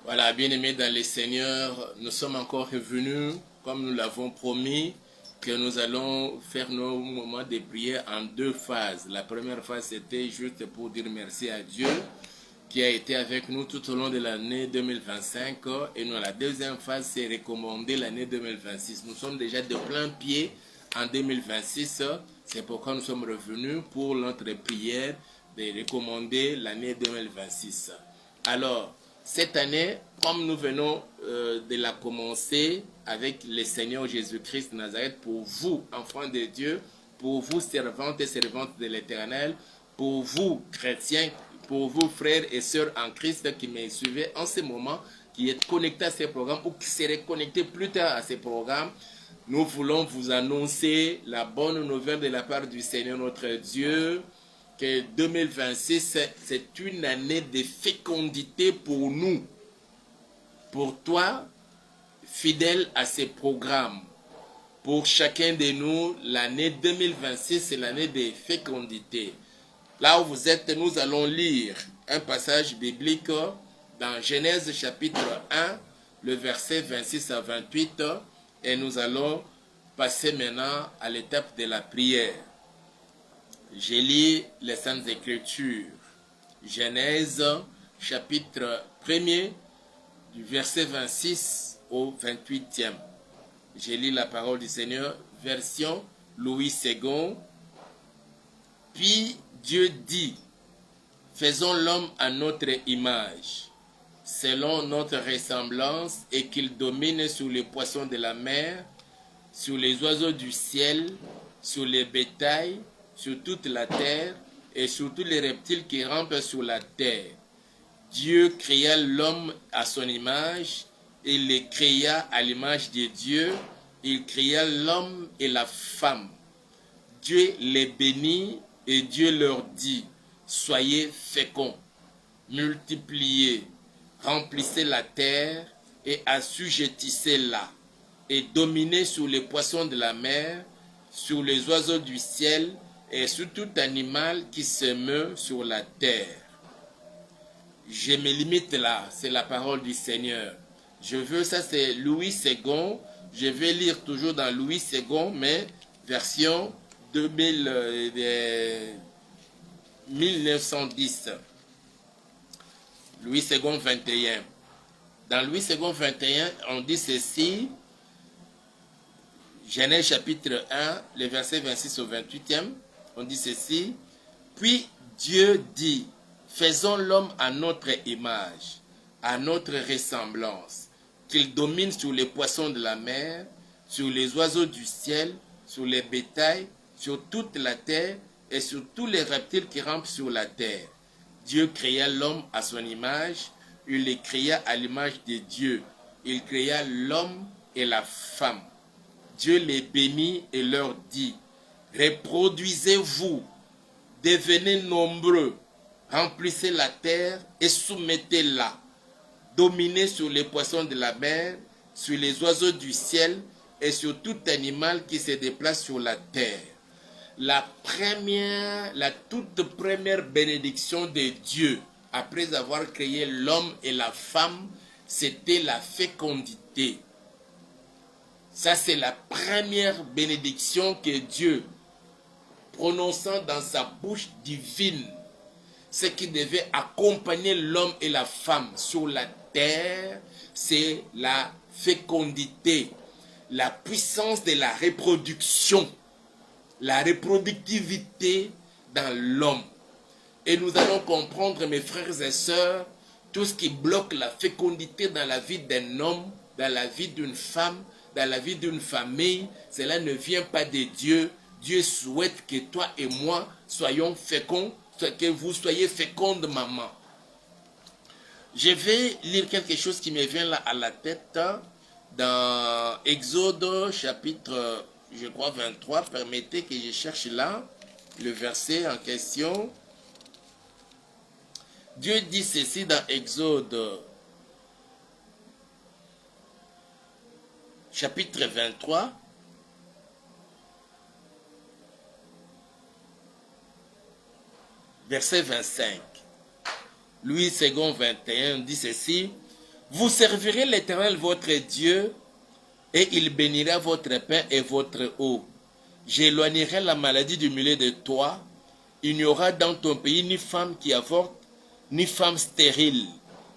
Voilà, bien-aimés dans les Seigneurs, nous sommes encore revenus, comme nous l'avons promis, que nous allons faire nos moments de prière en deux phases. La première phase, c'était juste pour dire merci à Dieu qui a été avec nous tout au long de l'année 2025. Et nous, la deuxième phase, c'est recommander l'année 2026. Nous sommes déjà de plein pied en 2026. C'est pourquoi nous sommes revenus pour notre prière de recommander l'année 2026. Alors, cette année, comme nous venons de la commencer avec le Seigneur Jésus-Christ de Nazareth, pour vous, enfants de Dieu, pour vous, servantes et servantes de l'Éternel, pour vous, chrétiens, pour vous, frères et sœurs en Christ qui me suivez en ce moment, qui êtes connectés à ces programmes ou qui serez connectés plus tard à ces programmes, nous voulons vous annoncer la bonne nouvelle de la part du Seigneur notre Dieu, que 2026, c'est une année de fécondité pour nous, pour toi, fidèle à ces programmes. Pour chacun de nous, l'année 2026, c'est l'année de fécondité. Là où vous êtes, nous allons lire un passage biblique dans Genèse chapitre 1, le verset 26 à 28, et nous allons passer maintenant à l'étape de la prière. Je lis les Saintes Écritures. Genèse chapitre 1er du verset 26 au 28e. Je lis la parole du Seigneur, version Louis II. Puis Dieu dit, faisons l'homme à notre image, selon notre ressemblance, et qu'il domine sur les poissons de la mer, sur les oiseaux du ciel, sur les bétails, sur toute la terre, et sur tous les reptiles qui rampent sur la terre. Dieu créa l'homme à son image, il les créa à l'image de Dieu, il créa l'homme et la femme. Dieu les bénit et Dieu leur dit, soyez féconds, multipliez, remplissez la terre et assujettissez-la, et dominez sur les poissons de la mer, sur les oiseaux du ciel et sur tout animal qui se meut sur la terre. Je me limite là, c'est la parole du Seigneur. Je veux, ça c'est Louis II, je vais lire toujours dans Louis II, mais version 1910. Louis II 21. Dans Louis II 21, on dit ceci, Genèse chapitre 1, les versets 26 au 28e, on dit ceci, puis Dieu dit, faisons l'homme à notre image, à notre ressemblance, qu'il domine sur les poissons de la mer, sur les oiseaux du ciel, sur les bétails, sur toute la terre et sur tous les reptiles qui rampent sur la terre. Dieu créa l'homme à son image, il les créa à l'image de Dieu. Il créa l'homme et la femme. Dieu les bénit et leur dit, reproduisez-vous, devenez nombreux, remplissez la terre et soumettez-la. Dominez sur les poissons de la mer, sur les oiseaux du ciel et sur tout animal qui se déplace sur la terre. La toute première bénédiction de Dieu, après avoir créé l'homme et la femme, c'était la fécondité. Ça, c'est la première bénédiction que Dieu, prononçant dans sa bouche divine, ce qui devait accompagner l'homme et la femme sur la terre, c'est la fécondité, la puissance de la reproduction, la reproductivité dans l'homme. Et nous allons comprendre, mes frères et sœurs, tout ce qui bloque la fécondité dans la vie d'un homme, dans la vie d'une femme, dans la vie d'une famille, cela ne vient pas de Dieu. Dieu souhaite que toi et moi soyons féconds, que vous soyez fécondes, maman. Je vais lire quelque chose qui me vient là à la tête dans Exode chapitre, je crois, 23. Permettez que je cherche là le verset en question. Dieu dit ceci dans Exode chapitre 23. Verset 25. Louis II 21 dit ceci, Vous servirez l'Éternel votre Dieu, et il bénira votre pain et votre eau. J'éloignerai la maladie du milieu de toi. Il n'y aura dans ton pays ni femme qui avorte, ni femme stérile.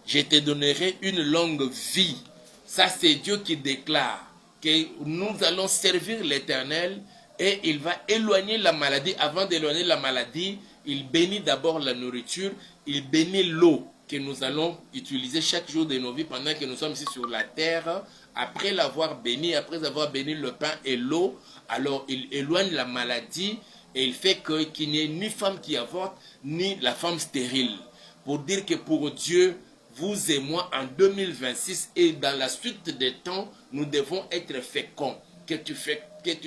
Je te donnerai une longue vie. Ça, c'est Dieu qui déclare que nous allons servir l'Éternel et il va éloigner la maladie. Avant d'éloigner la maladie, il bénit d'abord la nourriture, il bénit l'eau que nous allons utiliser chaque jour de nos vies pendant que nous sommes ici sur la terre. Après l'avoir béni, après avoir béni le pain et l'eau, alors il éloigne la maladie et il fait qu'il n'y ait ni femme qui avorte, ni la femme stérile. Pour dire que pour Dieu, vous et moi, en 2026 et dans la suite des temps, nous devons être féconds. Que tu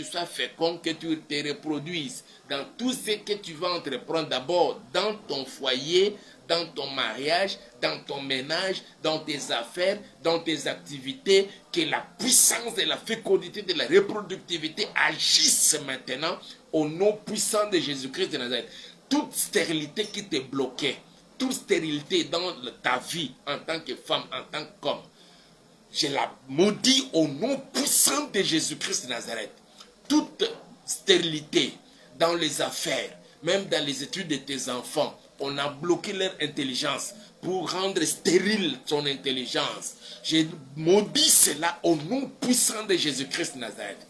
sois fécond, que tu te reproduises dans tout ce que tu vas entreprendre, d'abord dans ton foyer, dans ton mariage, dans ton ménage, dans tes affaires, dans tes activités, que la puissance de la fécondité, de la reproductivité agisse maintenant au nom puissant de Jésus-Christ de Nazareth. Toute stérilité qui te bloquait, toute stérilité dans ta vie en tant que femme, en tant qu'homme, je la maudis au nom puissant de Jésus-Christ de Nazareth. Toute stérilité dans les affaires, même dans les études de tes enfants, on a bloqué leur intelligence pour rendre stérile son intelligence. Je maudis cela au nom puissant de Jésus-Christ de Nazareth.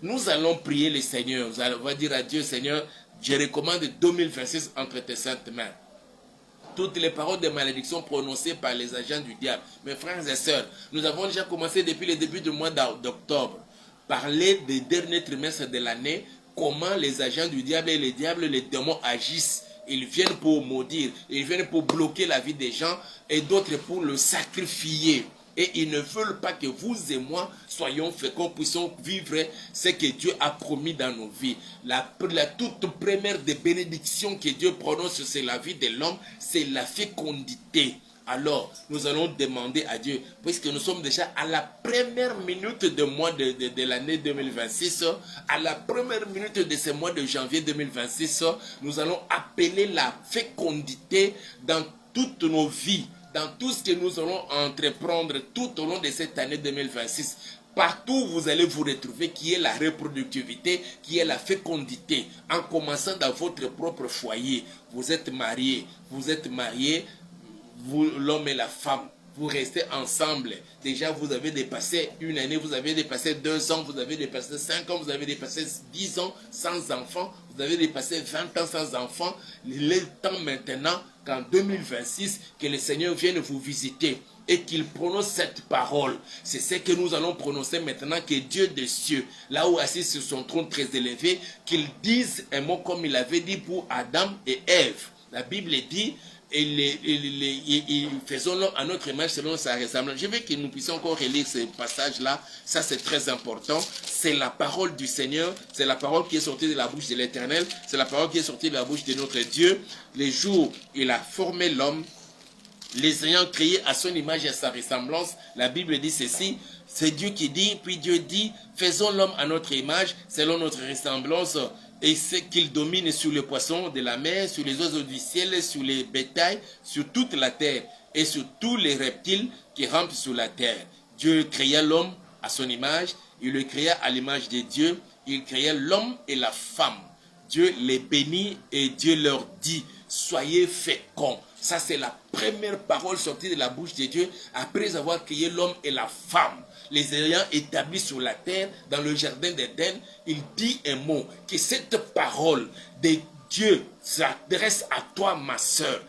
Nous allons prier le Seigneur. On va dire à Dieu, Seigneur, je recommande 2026 entre tes saintes mains. Toutes les paroles de malédiction prononcées par les agents du diable. Mes frères et sœurs, nous avons déjà commencé depuis le début du mois d'octobre. Parler des derniers trimestres de l'année, comment les agents du diable et les diables, les démons agissent. Ils viennent pour maudire, ils viennent pour bloquer la vie des gens et d'autres pour le sacrifier. Et ils ne veulent pas que vous et moi soyons féconds, puissions vivre ce que Dieu a promis dans nos vies. La toute première des bénédictions que Dieu prononce sur la vie de l'homme, c'est la fécondité. Alors, nous allons demander à Dieu, puisque nous sommes déjà à la première minute de l'année 2026, à la première minute de ce mois de janvier 2026, nous allons appeler la fécondité dans toutes nos vies, dans tout ce que nous allons entreprendre tout au long de cette année 2026. Partout vous allez vous retrouver qui est la reproductivité, qui est la fécondité, en commençant dans votre propre foyer. Vous êtes marié, l'homme et la femme, vous restez ensemble. Déjà, vous avez dépassé une année, vous avez dépassé 2 ans, vous avez dépassé 5 ans, vous avez dépassé 10 ans sans enfants, vous avez dépassé 20 ans sans enfants. Il est temps maintenant qu'en 2026, que le Seigneur vienne vous visiter et qu'il prononce cette parole. C'est ce que nous allons prononcer maintenant, que Dieu des cieux, là où assis sur son trône très élevé, qu'il dise un mot comme il avait dit pour Adam et Ève. La Bible dit, faisons-le à notre image selon sa ressemblance. Je veux que nous puissions encore relire ce passage-là. Ça, c'est très important. C'est la parole du Seigneur. C'est la parole qui est sortie de la bouche de l'Éternel. C'est la parole qui est sortie de la bouche de notre Dieu. Les jours où il a formé l'homme, les ayant créés à son image et à sa ressemblance, la Bible dit ceci. C'est Dieu qui dit, puis Dieu dit, faisons l'homme à notre image, selon notre ressemblance, et c'est qu'il domine sur les poissons de la mer, sur les oiseaux du ciel, sur les bétails, sur toute la terre, et sur tous les reptiles qui rampent sur la terre. Dieu créa l'homme à son image, il le créa à l'image de Dieu, il créa l'homme et la femme. Dieu les bénit et Dieu leur dit, soyez féconds. Ça, c'est la première parole sortie de la bouche de Dieu après avoir créé l'homme et la femme. Les ayant établis sur la terre, dans le jardin d'Éden, il dit un mot, que cette parole de Dieu s'adresse à toi, ma soeur.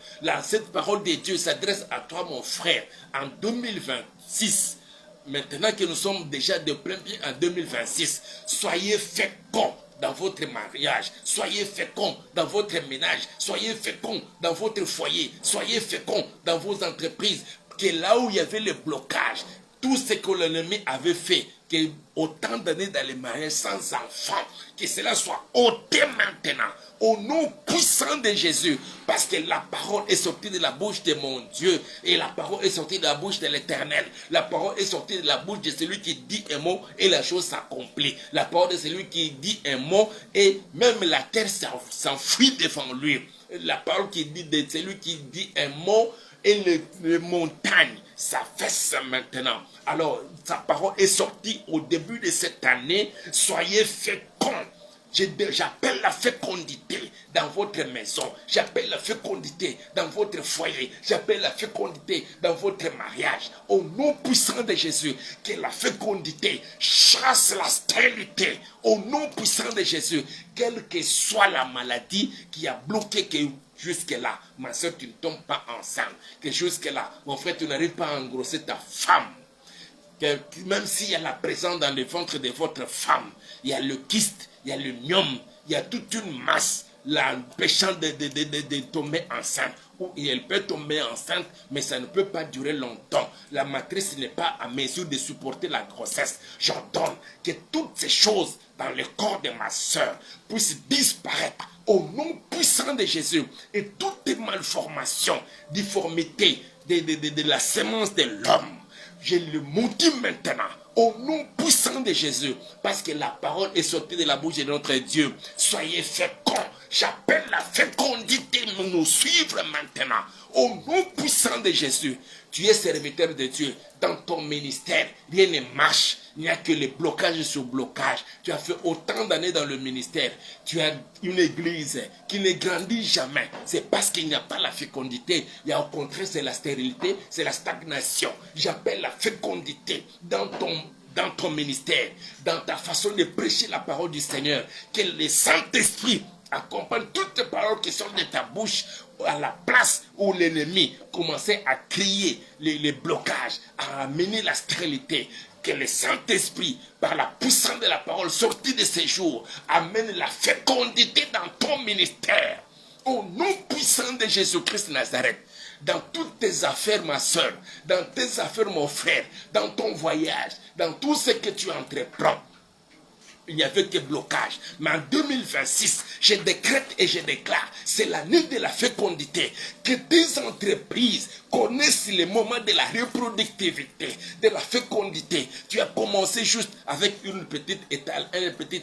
Cette parole de Dieu s'adresse à toi, mon frère. En 2026, maintenant que nous sommes déjà de plein pied en 2026, soyez féconds dans votre mariage, soyez féconds dans votre ménage, soyez féconds dans votre foyer, soyez féconds dans vos entreprises, que là où il y avait le blocage, tout ce que l'ennemi avait fait, que autant d'années dans les mariages sans enfants, que cela soit ôté maintenant, au nom puissant de Jésus, parce que la parole est sortie de la bouche de mon Dieu, et la parole est sortie de la bouche de l'Éternel, la parole est sortie de la bouche de celui qui dit un mot, et la chose s'accomplit, la parole de celui qui dit un mot, et même la terre s'enfuit devant lui, la parole qui dit de celui qui dit un mot, et les montagnes s'affaisse maintenant. Alors, sa parole est sortie au début de cette année. Soyez féconds. J'appelle la fécondité dans votre maison. J'appelle la fécondité dans votre foyer. J'appelle la fécondité dans votre mariage. Au nom puissant de Jésus, que la fécondité chasse la stérilité. Au nom puissant de Jésus, quelle que soit la maladie qui a bloqué que jusque-là, ma soeur, tu ne tombes pas enceinte. Que jusque-là, mon frère, tu n'arrives pas à engrosser ta femme. Que même s'il y a la présence dans le ventre de votre femme, il y a le kyste, il y a le myome, il y a toute une masse l'empêchant de tomber enceinte. Ou elle peut tomber enceinte, mais ça ne peut pas durer longtemps. La matrice n'est pas à mesure de supporter la grossesse. J'ordonne que toutes ces choses dans le corps de ma soeur puissent disparaître au nom puissant de Jésus. Et toutes les malformations, difformités de la sémence de l'homme, je le maudis maintenant au nom puissant de Jésus, parce que la parole est sortie de la bouche de notre Dieu. Soyez féconds. J'appelle la fécondité nous suivre maintenant au nom puissant de Jésus. Tu es serviteur de Dieu. Dans ton ministère, rien ne marche. Il n'y a que les blocages sur blocage. Tu as fait autant d'années dans le ministère. Tu as une église qui ne grandit jamais. C'est parce qu'il n'y a pas la fécondité. Il y a au contraire, c'est la stérilité, c'est la stagnation. J'appelle la fécondité dans ton ministère, dans ta façon de prêcher la parole du Seigneur. Que le Saint-Esprit accompagne toutes les paroles qui sortent de ta bouche à la place où l'ennemi commençait à crier les blocages, à amener la stérilité. Que le Saint-Esprit, par la puissance de la parole sortie de ces jours, amène la fécondité dans ton ministère. Au nom puissant de Jésus-Christ de Nazareth. Dans toutes tes affaires, ma soeur, dans tes affaires, mon frère, dans ton voyage, dans tout ce que tu entreprends, il n'y avait que blocage. Mais en 2026, je décrète et je déclare, c'est l'année de la fécondité. Que tes entreprises connaissent les moments de la reproductivité, de la fécondité. Tu as commencé juste avec un petit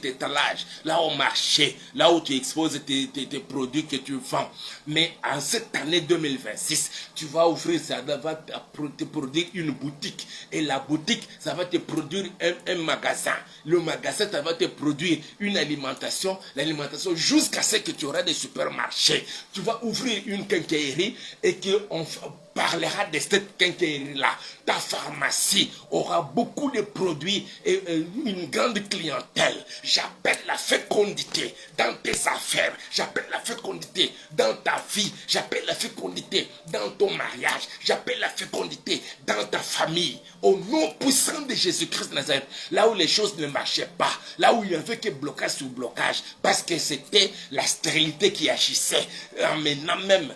étalage, là au marché, là où tu exposes tes produits que tu vends. Mais en cette année 2026, tu vas ouvrir, ça va te produire une boutique. Et la boutique, ça va te produire un magasin. Le magasin, ça va te produire une alimentation, l'alimentation jusqu'à ce que tu auras des supermarchés. Tu vas ouvrir une quincaillerie et qu'on parlera de cette quincaillerie-là. Ta pharmacie aura beaucoup de produits et une grande clientèle. J'appelle la fécondité dans tes affaires. J'appelle la fécondité dans ta vie. J'appelle la fécondité dans ton mariage. J'appelle la fécondité dans ta famille. Au nom puissant de Jésus-Christ de Nazareth, là où les choses ne marchaient pas, là où il n'y avait que blocage sur blocage, parce que c'était la stérilité qui agissait, en menant même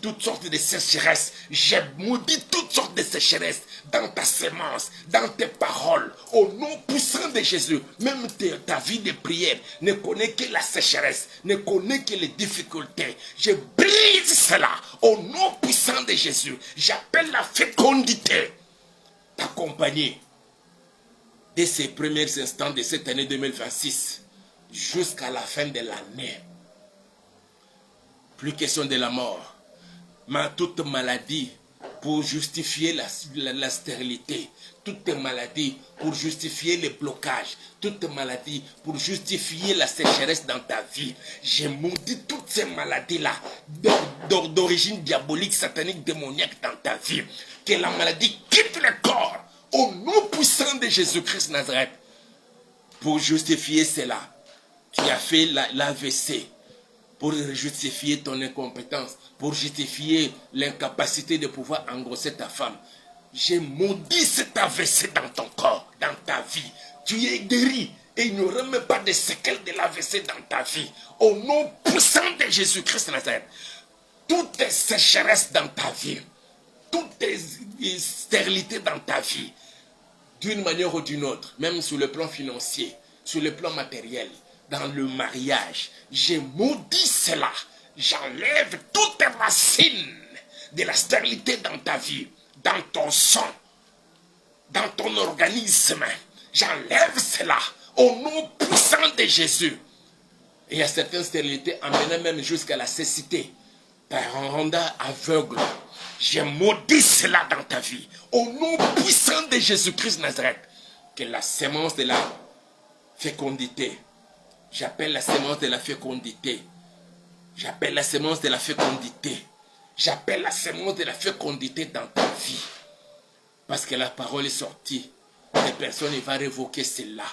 toutes sortes de sécheresses. J'ai maudit toutes sortes de sécheresses dans ta sémence, dans tes paroles, au nom puissant de Jésus. Même ta vie de prière ne connaît que la sécheresse, ne connaît que les difficultés. Je brise cela au nom puissant de Jésus. J'appelle la fécondité t'accompagner dès ces premiers instants de cette année 2026 jusqu'à la fin de l'année. Plus question de la mort, mais toute maladie pour justifier la stérilité, toute maladie pour justifier les blocages, toute maladie pour justifier la sécheresse dans ta vie. J'ai maudit toutes ces maladies-là d'origine diabolique, satanique, démoniaque dans ta vie. Que la maladie quitte le corps au nom puissant de Jésus-Christ de Nazareth. Pour justifier cela, tu as fait l'AVC. Pour justifier ton incompétence, pour justifier l'incapacité de pouvoir engrosser ta femme. J'ai maudit cet AVC dans ton corps, dans ta vie. Tu es guéri et il n'y aura même pas de séquelles de l'AVC dans ta vie. Au nom puissant de Jésus-Christ de Nazareth, toutes tes sécheresses dans ta vie, toutes tes stérilités dans ta vie, d'une manière ou d'une autre, même sur le plan financier, sur le plan matériel, dans le mariage, j'ai maudit cela. J'enlève toutes les racines de la stérilité dans ta vie, dans ton sang, dans ton organisme. J'enlève cela au nom puissant de Jésus. Et il y a certaines stérilités amenant même jusqu'à la cécité, par un rendant aveugle. j'ai maudit cela dans ta vie. Au nom puissant de Jésus-Christ de Nazareth, que la sémence de la fécondité, j'appelle la sémence de la fécondité, j'appelle la sémence de la fécondité, j'appelle la sémence de la fécondité dans ta vie. Parce que la parole est sortie, les personnes ne vont révoquer cela.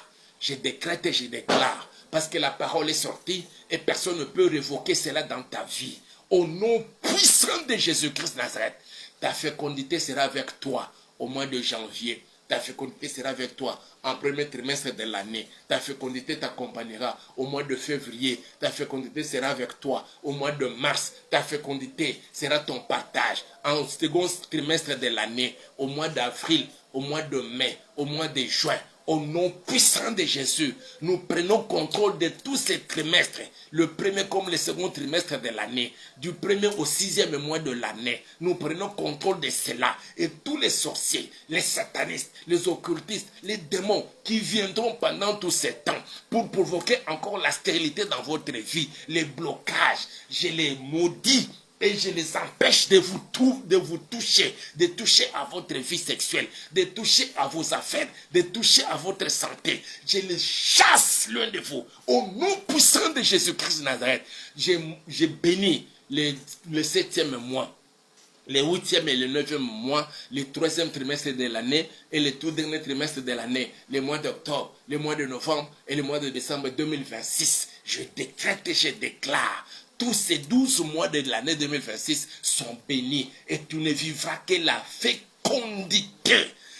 Je décrète et je déclare, parce que la parole est sortie et personne ne peut révoquer cela dans ta vie. Au nom puissant de Jésus-Christ de Nazareth, ta fécondité sera avec toi au mois de janvier. Ta fécondité sera avec toi en premier trimestre de l'année. Ta fécondité t'accompagnera au mois de février. Ta fécondité sera avec toi au mois de mars. Ta fécondité sera ton partage en second trimestre de l'année, au mois d'avril, au mois de mai, au mois de juin. Au nom puissant de Jésus, nous prenons contrôle de tous ces trimestres, le premier comme le second trimestre de l'année, du premier au 6e mois de l'année. Nous prenons contrôle de cela. Et tous les sorciers, les satanistes, les occultistes, les démons qui viendront pendant tous ces temps pour provoquer encore la stérilité dans votre vie, les blocages, je les maudis. Et je les empêche de vous toucher, de toucher à votre vie sexuelle, de toucher à vos affaires, de toucher à votre santé. Je les chasse loin de vous. Au nom puissant de Jésus-Christ de Nazareth, j'ai béni le 7e mois, le 8e et le 9e mois, le 3e trimestre de l'année et le tout dernier trimestre de l'année, le mois d'octobre, le mois de novembre et le mois de décembre 2026. Je décrète et je déclare. Tous ces 12 mois de l'année 2026 sont bénis et tu ne vivras que la fécondité.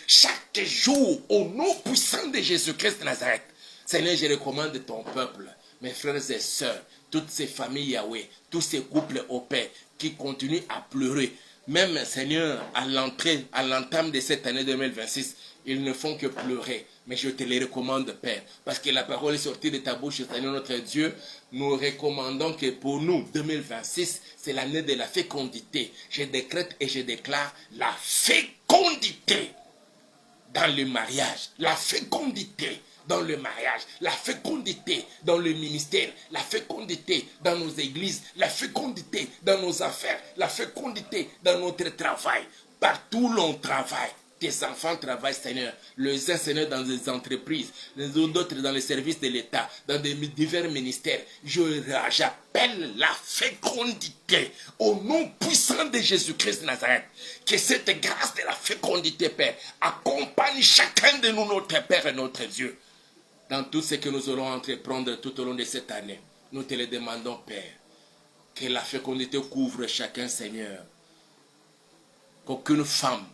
Chaque jour, au nom puissant de Jésus-Christ de Nazareth. Seigneur, je recommande ton peuple, mes frères et sœurs, toutes ces familles Yahweh, tous ces couples au Père qui continuent à pleurer. Même, Seigneur, à l'entame de cette année 2026, ils ne font que pleurer. Mais je te les recommande, Père, parce que la parole est sortie de ta bouche, Seigneur notre Dieu. Nous recommandons que pour nous, 2026, c'est l'année de la fécondité. Je décrète et je déclare la fécondité dans le mariage, la fécondité dans le mariage, la fécondité dans le ministère, la fécondité dans nos églises, la fécondité dans nos affaires, la fécondité dans notre travail. Partout où l'on travaille, tes enfants travaillent, Seigneur. Les uns, Seigneur, dans des entreprises, les autres dans les services de l'État, dans des divers ministères. J'appelle la fécondité au nom puissant de Jésus-Christ de Nazareth. Que cette grâce de la fécondité, Père, accompagne chacun de nous, notre Père et notre Dieu, dans tout ce que nous allons entreprendre tout au long de cette année. Nous te le demandons, Père, que la fécondité couvre chacun, Seigneur. Qu'aucune femme,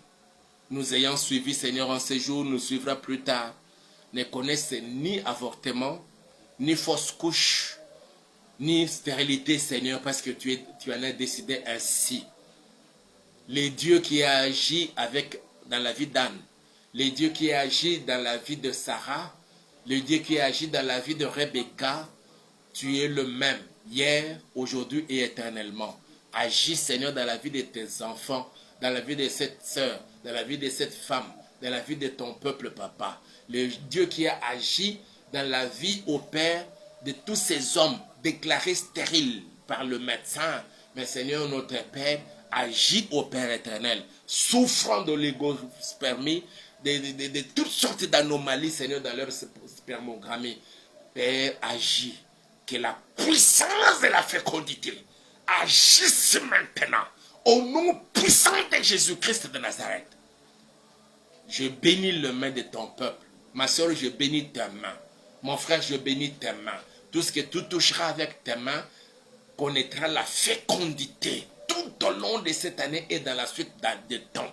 nous ayant suivi, Seigneur, en ce jour, nous suivra plus tard, ne connaisse ni avortement, ni fausse couche, ni stérilité, Seigneur, parce que tu en as décidé ainsi. Les dieux qui a agi dans la vie d'Anne, les dieux qui a agi dans la vie de Sarah, le Dieu qui a agi dans la vie de Rebecca, tu es le même, hier, aujourd'hui et éternellement. Agis, Seigneur, dans la vie de tes enfants, dans la vie de cette sœur, dans la vie de cette femme, dans la vie de ton peuple, Papa. Le Dieu qui a agi dans la vie au Père de tous ces hommes déclarés stériles par le médecin. Mais Seigneur, notre Père, agis au Père éternel, souffrant de l'égospermie, de toutes sortes d'anomalies, Seigneur, dans leur spermogrammie. Père, agis. Que la puissance de la fécondité agisse maintenant au nom puissant de Jésus-Christ de Nazareth. Je bénis le main de ton peuple. Ma soeur, je bénis tes mains. Mon frère, je bénis tes mains. Tout ce que tu toucheras avec tes mains connaîtra la fécondité tout au long de cette année et dans la suite des temps.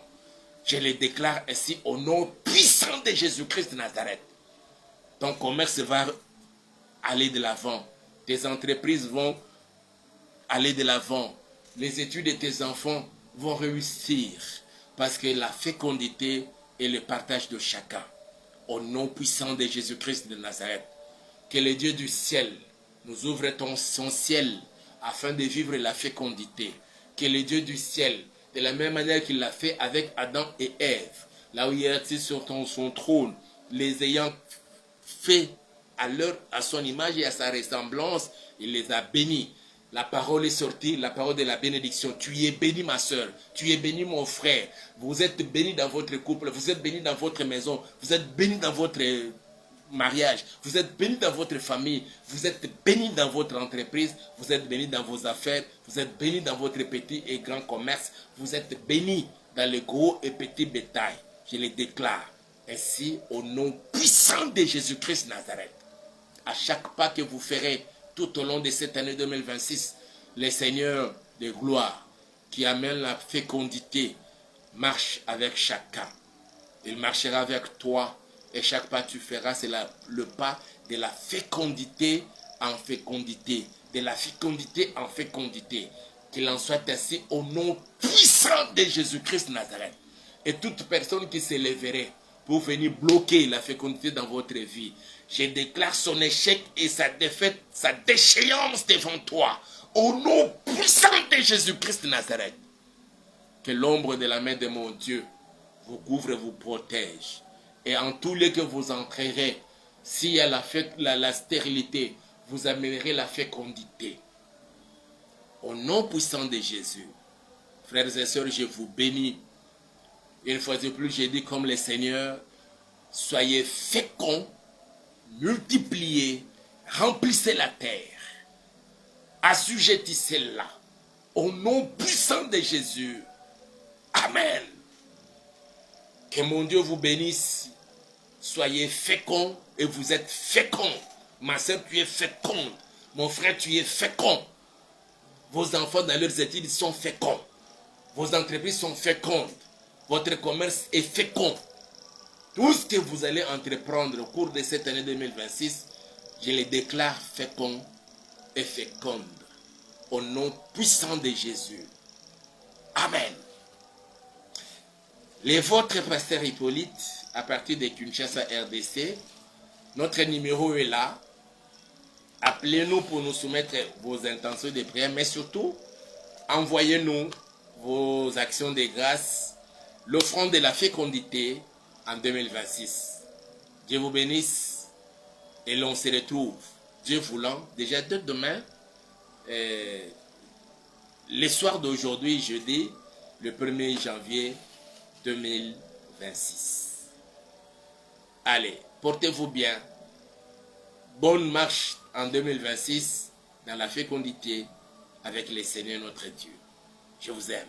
Je le déclare ainsi au nom puissant de Jésus-Christ de Nazareth. Ton commerce va aller de l'avant. Tes entreprises vont aller de l'avant. Les études de tes enfants vont réussir. Parce que la fécondité est le partage de chacun. Au nom puissant de Jésus-Christ de Nazareth. Que le Dieu du ciel nous ouvre son ciel afin de vivre la fécondité. Que le Dieu du ciel, de la même manière qu'il l'a fait avec Adam et Ève, là où il est assis sur son trône, les ayant fait à son image et à sa ressemblance, il les a bénis. La parole est sortie, la parole de la bénédiction. Tu es béni ma soeur, tu es béni mon frère. Vous êtes béni dans votre couple, vous êtes béni dans votre maison, vous êtes béni dans votre mariage, vous êtes béni dans votre famille, vous êtes béni dans votre entreprise, vous êtes béni dans vos affaires, vous êtes béni dans votre petit et grand commerce, vous êtes béni dans le gros et petit bétail. Je le déclare ainsi au nom puissant de Jésus-Christ Nazareth. À chaque pas que vous ferez tout au long de cette année 2026, le Seigneur de gloire qui amène la fécondité marche avec chacun. Il marchera avec toi et chaque pas que tu feras, c'est le pas de la fécondité en fécondité. De la fécondité en fécondité. Qu'il en soit ainsi au nom puissant de Jésus-Christ Nazareth. Et toute personne qui s'élèverait pour venir bloquer la fécondité dans votre vie, je déclare son échec et sa défaite, sa déchéance devant toi. Au nom puissant de Jésus-Christ de Nazareth. Que l'ombre de la main de mon Dieu vous couvre et vous protège. Et en tous les que vous entrerez, s'il y a la stérilité, vous amènerez la fécondité. Au nom puissant de Jésus. Frères et sœurs, je vous bénis. Une fois de plus, j'ai dit comme le Seigneur, soyez féconds, multipliez, remplissez la terre, assujettissez-la, au nom puissant de Jésus. Amen. Que mon Dieu vous bénisse, soyez féconds et vous êtes féconds. Ma soeur, tu es féconde, mon frère, tu es fécond. Vos enfants dans leurs études sont féconds, vos entreprises sont fécondes, votre commerce est fécond. Tout ce que vous allez entreprendre au cours de cette année 2026, je les déclare féconds et fécondes. Au nom puissant de Jésus. Amen. Les vôtres, pasteur Hippolyte, à partir de Kinshasa RDC, notre numéro est là. Appelez-nous pour nous soumettre vos intentions de prière, mais surtout, envoyez-nous vos actions de grâce, l'offrande de la fécondité en 2026. Dieu vous bénisse et l'on se retrouve, Dieu voulant, déjà dès demain, le soir d'aujourd'hui, jeudi, le 1er janvier 2026. Allez, portez-vous bien. Bonne marche en 2026 dans la fécondité avec le Seigneur notre Dieu. Je vous aime.